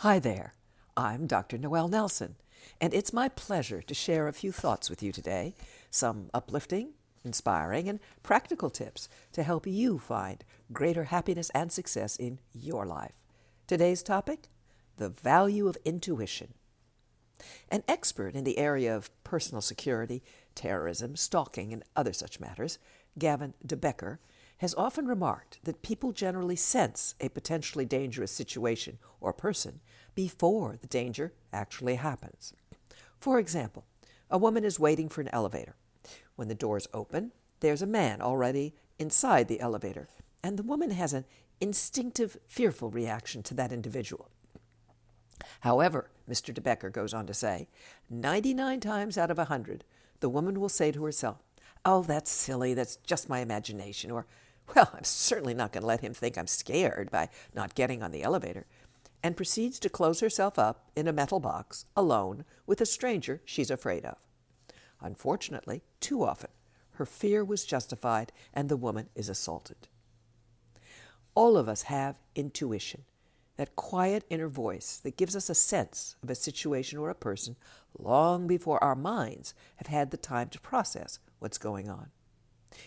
Hi there, I'm Dr. Noel Nelson, and it's my pleasure to share a few thoughts with you today, some uplifting, inspiring, and practical tips to help you find greater happiness and success in your life. Today's topic, the value of intuition. An expert in the area of personal security, terrorism, stalking, and other such matters, Gavin de Becker, has often remarked that people generally sense a potentially dangerous situation or person before the danger actually happens. For example, a woman is waiting for an elevator. When the doors open, there's a man already inside the elevator, and the woman has an instinctive, fearful reaction to that individual. However, Mr. de Becker goes on to say, 99 times out of 100, the woman will say to herself, "Oh, that's silly, that's just my imagination," or, "Well, I'm certainly not going to let him think I'm scared by not getting on the elevator," and proceeds to close herself up in a metal box, alone, with a stranger she's afraid of. Unfortunately, too often, her fear was justified and the woman is assaulted. All of us have intuition, that quiet inner voice that gives us a sense of a situation or a person long before our minds have had the time to process what's going on.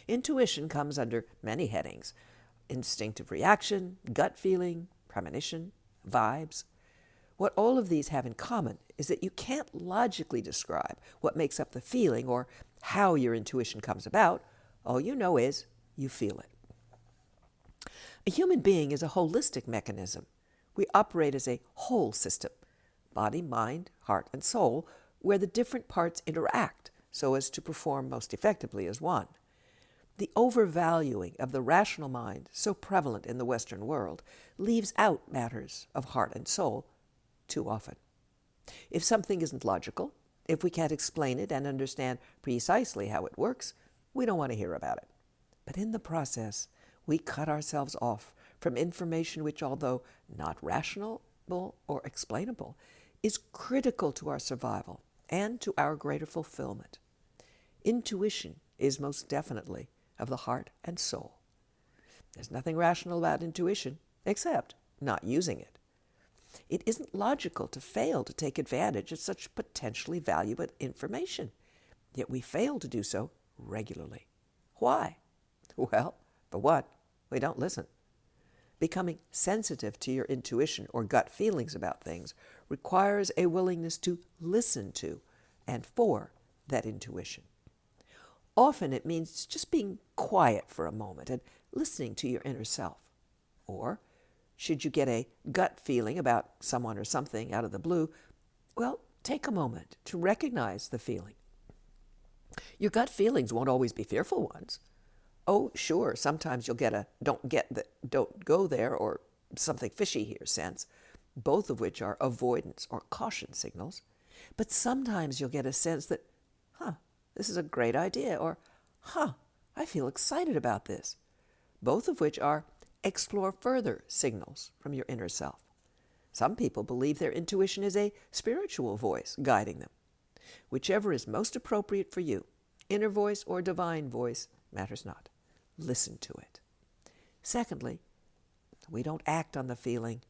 Intuition comes under many headings: instinctive reaction, gut feeling, premonition, vibes. What all of these have in common is that you can't logically describe what makes up the feeling or how your intuition comes about. All you know is you feel it. A human being is a holistic mechanism. We operate as a whole system, body, mind, heart, and soul, where the different parts interact so as to perform most effectively as one. The overvaluing of the rational mind, so prevalent in the Western world, leaves out matters of heart and soul too often. If something isn't logical, if we can't explain it and understand precisely how it works, we don't want to hear about it. But in the process, we cut ourselves off from information which, although not rational or explainable, is critical to our survival and to our greater fulfillment. Intuition is most definitely of the heart and soul. There's nothing rational about intuition except not using it. It isn't logical to fail to take advantage of such potentially valuable information, yet we fail to do so regularly. Why? Well, for one, we don't listen. Becoming sensitive to your intuition or gut feelings about things requires a willingness to listen to and for that intuition. Often it means just being quiet for a moment and listening to your inner self. Or, should you get a gut feeling about someone or something out of the blue, well, take a moment to recognize the feeling. Your gut feelings won't always be fearful ones. Oh, sure, sometimes you'll get a don't go there or something fishy here sense, both of which are avoidance or caution signals. But sometimes you'll get a sense that, this is a great idea, or, I feel excited about this, both of which are explore further signals from your inner self. Some people believe their intuition is a spiritual voice guiding them. Whichever is most appropriate for you, inner voice or divine voice, matters not. Listen to it. Secondly, we don't act on the feeling.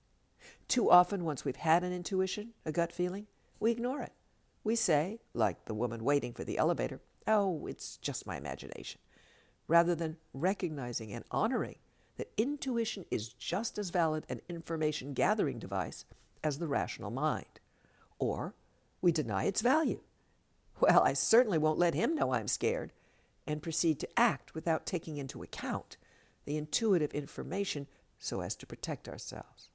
Too often, once we've had an intuition, a gut feeling, we ignore it. We say, like the woman waiting for the elevator, "Oh, it's just my imagination," rather than recognizing and honoring that intuition is just as valid an information gathering device as the rational mind. Or we deny its value. "Well, I certainly won't let him know I'm scared," and proceed to act without taking into account the intuitive information so as to protect ourselves.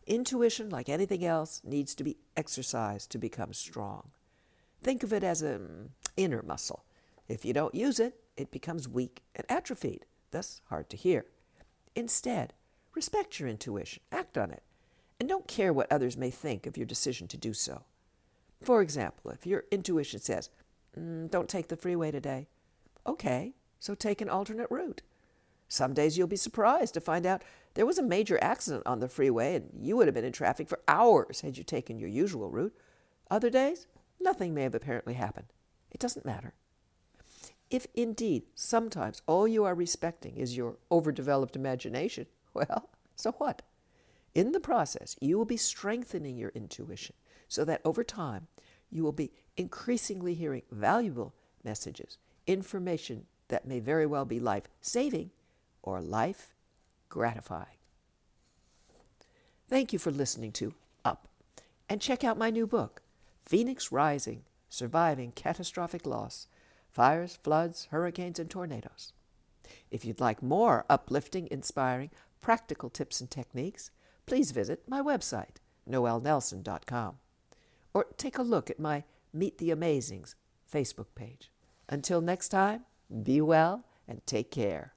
Intuition, like anything else, needs to be exercised to become strong. Think of it as an inner muscle. If you don't use it, it becomes weak and atrophied, thus hard to hear. Instead, respect your intuition, act on it, and don't care what others may think of your decision to do so. For example, if your intuition says, "Don't take the freeway today," okay, so take an alternate route. Some days you'll be surprised to find out there was a major accident on the freeway and you would have been in traffic for hours had you taken your usual route. Other days, nothing may have apparently happened. It doesn't matter. If indeed sometimes all you are respecting is your overdeveloped imagination, well, so what? In the process, you will be strengthening your intuition so that over time, you will be increasingly hearing valuable messages, information that may very well be life-saving or life-gratifying. Thank you for listening to Up, and check out my new book, Phoenix Rising: Surviving Catastrophic Loss, Fires, Floods, Hurricanes, and Tornadoes. If you'd like more uplifting, inspiring, practical tips and techniques, please visit my website, noelnelson.com, or take a look at my Meet the Amazings Facebook page. Until next time, be well and take care.